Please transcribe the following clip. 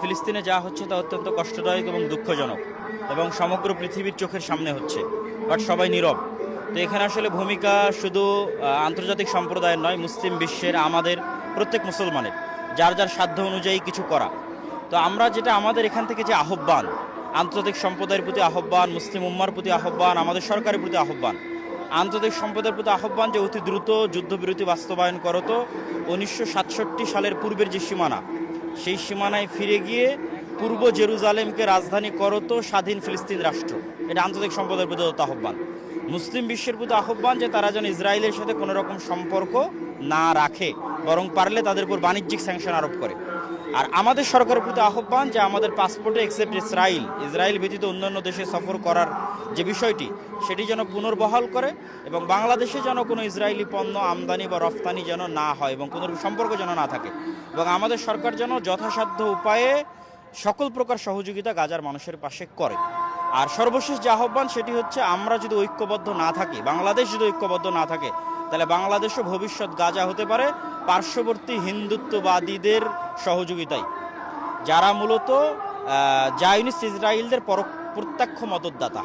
ফিলিস্তিনে যা হচ্ছে তা অত্যন্ত কষ্টদায়ক এবং দুঃখজনক এবং সমগ্র পৃথিবীর চোখের সামনে হচ্ছে, বাট সবাই নীরব। তো এখানে আসলে ভূমিকা শুধু আন্তর্জাতিক সম্প্রদায়ের নয়, মুসলিম বিশ্বের আমাদের প্রত্যেক মুসলমানের যার যার সাধ্য অনুযায়ী কিছু করা। তো আমরা যেটা আমাদের এখান থেকে যে আহ্বান, আন্তর্জাতিক সম্প্রদায়ের প্রতি আহ্বান, মুসলিম উম্মার প্রতি আহ্বান, আমাদের সরকারের প্রতি আহ্বান, আন্তর্জাতিক সম্প্রদায়ের প্রতি আহ্বান যে অতি দ্রুত যুদ্ধবিরতি বাস্তবায়ন করতো। 1967 সালের পূর্বের যে সীমানা, সেই সীমানায় ফিরে গিয়ে পূর্ব জেরুজালেমকে রাজধানী করতো স্বাধীন ফিলিস্তিন রাষ্ট্র। এটা আন্তর্জাতিক সম্প্রদায়ের প্রতি আহ্বান। মুসলিম বিশ্বের প্রতি আহ্বান যে তারা যেন ইসরায়েলের সাথে কোনো রকম সম্পর্ক না রাখে, বরং পারলে তাদের উপর বাণিজ্যিক স্যাংশন আরোপ করে। আর আমাদের সরকারের প্রতি আহ্বান যে আমাদের পাসপোর্টে এক্সেপ্ট ইসরায়েল ব্যতীত অন্যান্য দেশে সফর করার যে বিষয়টি, সেটি যেন পুনর্বহাল করে এবং বাংলাদেশে যেন কোনো ইসরায়েলি পণ্য আমদানি বা রফতানি যেন না হয় এবং কোনো সম্পর্ক যেন না থাকে, এবং আমাদের সরকার যেন যথাসাধ্য উপায়ে সকল প্রকার সহযোগিতা গাজার মানুষের পাশে করে। আর সর্বশেষ যে আহ্বান সেটি হচ্ছে, আমরা যদি ঐক্যবদ্ধ না থাকি, বাংলাদেশ যদি ঐক্যবদ্ধ না থাকে, তাহলে বাংলাদেশও ভবিষ্যৎ গাজা হতে পারে পার্শ্ববর্তী হিন্দুত্ববাদীদের সহযোগিতায়, যারা মূলত জায়নিস্ট ইসরায়েলদের প্রত্যক্ষ মদতদাতা।